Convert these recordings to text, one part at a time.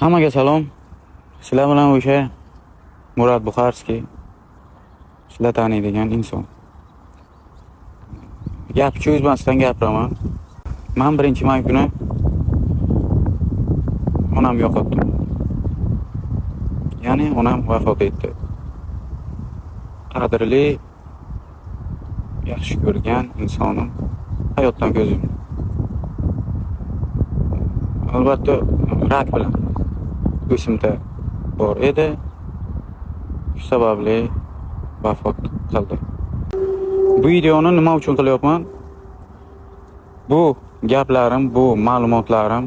Hammaga salom. Sizlar bilan o'sha Murod Bukharskiy, sizlar taniydigan inson. Gap cho'zmasdan gapiraman. Men 1-may kuni onam yo'qotdim. Ya'ni onam vafot etdi. Qadrli, yaxshi ko'rgan insonim hayotdan ko'z yumdi. Albatta rak bilan o'simta bor edi. Shu sababli vafot qildi. Bu videoni nima uchun qilyapman? Bu gaplarim, bu ma'lumotlarim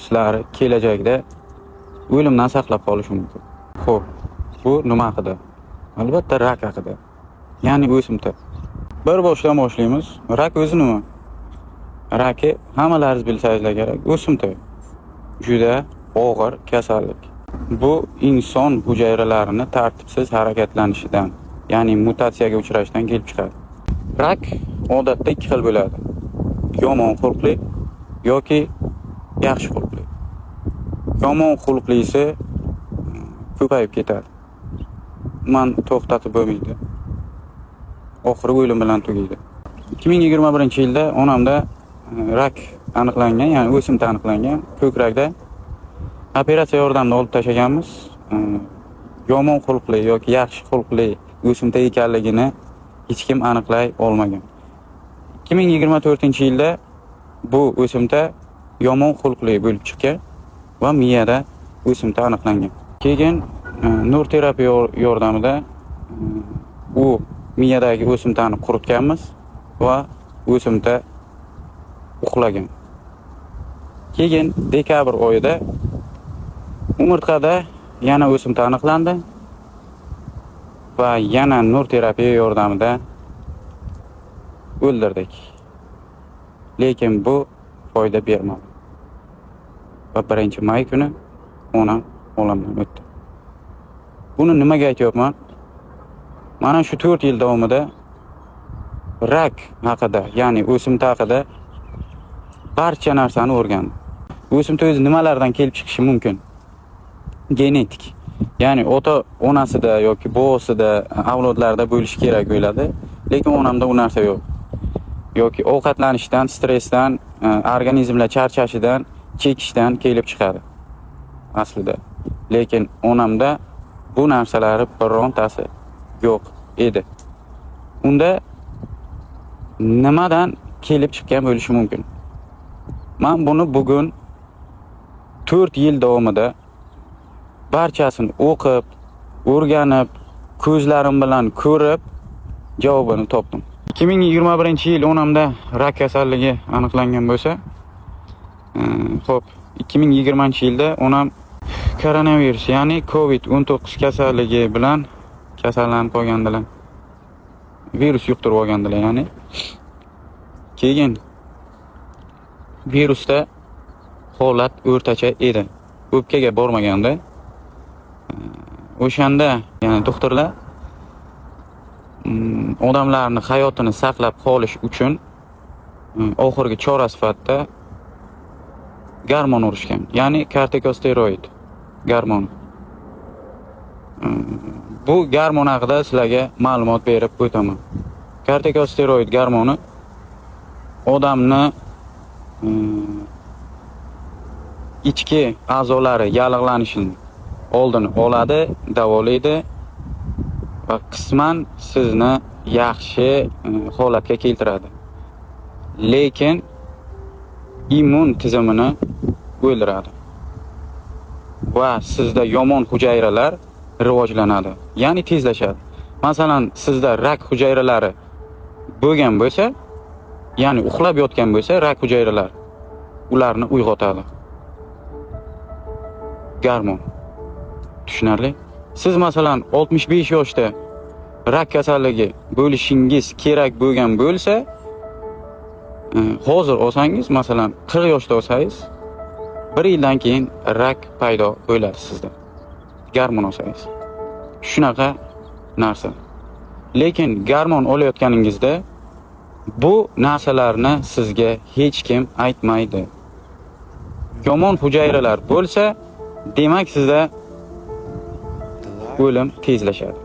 sizlarni kelajakda o'limdan saqlab qolishi mumkin. Xo'p, bu nima haqida? Albatta rak haqida. Ya'ni o'simta. Bir boshdan boshlaymiz. Rak o'zi nima? Rakni hammalaringiz bilsangizlar kerak. O'simta juda og'ir kasallik. Bu inson hujayralarini tartibsiz harakatlanishidan, ya'ni mutatsiyaga uchrashdan kelib chiqadi. Rak odatda ikki xil bo'ladi. Yomon xulqli yoki yaxshi xulqli. Yomon xulqlisi ko'payib ketadi. Man to'xtatib bo'lmaydi. Oxiri o'lim bilan tugaydi. 2021-yilda onamda rak aniqlangan, ya'ni o'simta aniqlangan. Ko'krakda operatsiya yordamida olib tashlaganmiz. Yomon xulqli yoki yaxshi xulqli o'simta ekanligini hech kim aniqlay olmagan. 2024-yilda bu o'simta yomon xulqli bo'lib chiqqan va miyada o'simta aniqlangan. Keyin nur terapiya yordamida u miyadagi o'simtani quritganmiz va o'simta uxlagan. Keyin dekabr oyida umurtqada yana o'simta aniqlandi va yana nur terapiya yordamida o'ldirdik. Lekin bu foyda bermadi. Va 1-may kuni onam olamdan o'tdi. Buni nimaga aytyapman? Mana shu 4 yil davomida rak haqida, ya'ni o'simta haqida barcha narsani o'rgandim. O'simta o'zi nimalardan kelib chiqishi mumkin? Genetik. Ya'ni ota-onasida yoki buvasida, avlodlarda bo'lishi kerak bo'ladi, lekin onamda u narsa yo'q. Yoki ovqatlanishdan, stressdan, organizmlar charchashidan, chekishdan kelib chiqadi aslida. Lekin onamda bu narsalar birontasi yo'q edi. Unda nimadan kelib chiqqan bo'lishi mumkin? Men buni bugun 4 yil davomida barchasini o'qib, o'rganib, ko'zlarim bilan ko'rib javobini topdim. 2021-yil onamda rak kasalligi aniqlangan bo'lsa, xo'p, 2020-yilda onam koronavirus, ya'ni COVID-19 kasalligi bilan kasallanib qolgandilar. Virus yuqtirib olgandilar, ya'ni. Keyin virusda holat o'rtacha edi. O'pkaga bormaganda. O'shanda, ya'ni doktorlar odamlarning hayotini saqlab qolish uchun oxirgi chora sifatida gormon urishgan, ya'ni kortikosteroid gormoni. Bu gormon haqida sizlarga ma'lumot berib o'taman. Kortikosteroid gormoni odamni ichki a'zolari yallig'lanishini oldini oladi, davolaydi va qisman sizni yaxshi holatga keltiradi. Lekin immun tizimini o'ldiradi va sizda yomon hujayralar rivojlanadi, ya'ni tezlashadi. Masalan, sizda rak hujayralari bo'lgan bo'lsa, ya'ni uxlab yotgan bo'lsa, rak hujayralar ularni uyg'otadi. Gormon. Tushunarli? Siz masalan 65 yoshda rak kasalligi bo'lishingiz kerak bo'lgan bo'lsa, hozir olsangiz, masalan 40 yoshda olsangiz, 1 yildan keyin rak paydo bo'ladi sizda. Gormon olsangiz. Shunaqa narsa. Lekin gormon olayotganingizda bu narsalarni sizga hech kim aytmaydi. Yomon hujayralar bo'lsa, demak sizda o'lim tezlashadi.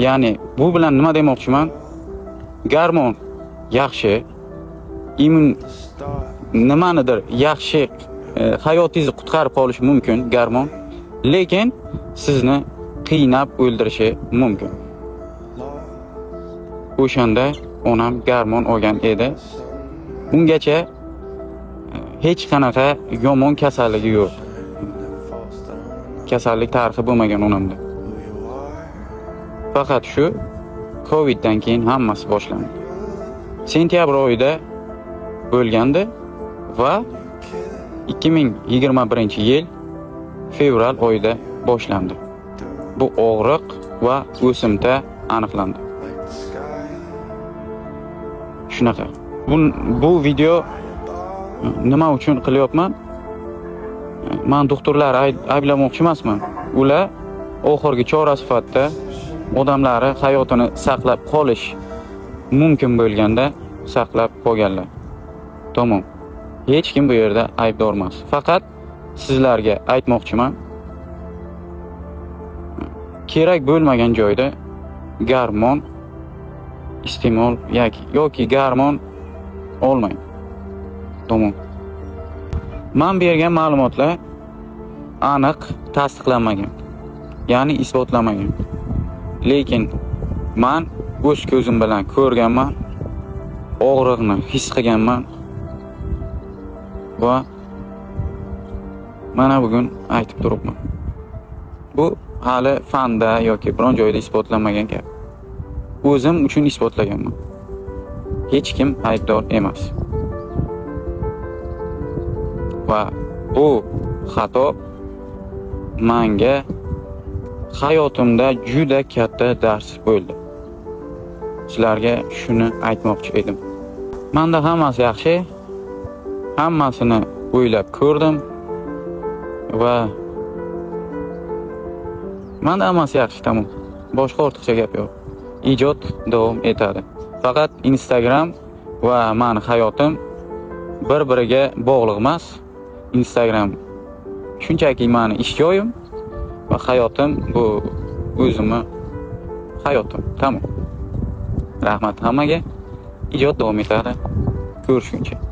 Ya'ni bu bilan nima demoqchiman? Garmon yaxshi, nimanidir yaxshi hayotingizni qutqarib qolishi mumkin garmon, lekin sizni qiynab o'ldirishi mumkin. O'shanda onam garmon olgan edi. Ungacha hech qanaqa yomon kasalligi yo'q. Kasallik tarixi bo'lmagan onamda. Faqat shu Coviddan keyin hammasi boshlandi. Sentyabr oyida bo'lgandi va 2021-yil fevral oyida boshlandi. Bu og'riq va o'simta aniqlandi. Shunaqa. Bu video nima uchun qilyapman? Men doktorlar ayblamoqchi emasman. Ular oxirgi chora sifatida odamlari hayotini saqlab qolish mumkin bo'lganda saqlab qolganlar. Tamom. Hech kim bu yerda aybdor emas. Faqat sizlarga aytmoqchiman. Kerak bo'lmagan joyda garmon iste'mol yoki garmon olmang. Tamom. Men bergan ma'lumotlar aniq tasdiqlanmagan. Ya'ni isbotlanmagan. Lekin men o'z ko'zim bilan ko'rganman, og'riqni his qilganman va mana bugun aytib turibman. Bu hali fanda yoki biron joyda isbotlanmagan gap. O'zim uchun isbotlaganman. Hech kim aybdor emas. Va bu xato menga hayotimda juda katta dars bo'ldi. Sizlarga shuni aytmoqchi edim. Menda hammasi yaxshi. Hammasini o'ylab ko'rdim va menda hammasi yaxshi, tamom. Boshqa ortiqcha gap yo'q. Ijod davom etadi. Faqat Instagram va meni hayotim bir-biriga bog'liq emas. Instagram shunchaki meni ish joyim va hayotim bu o'zimni hayotim. Tamom. Rahmat hammaga. Ijod davom etadi. Ko'rishguncha.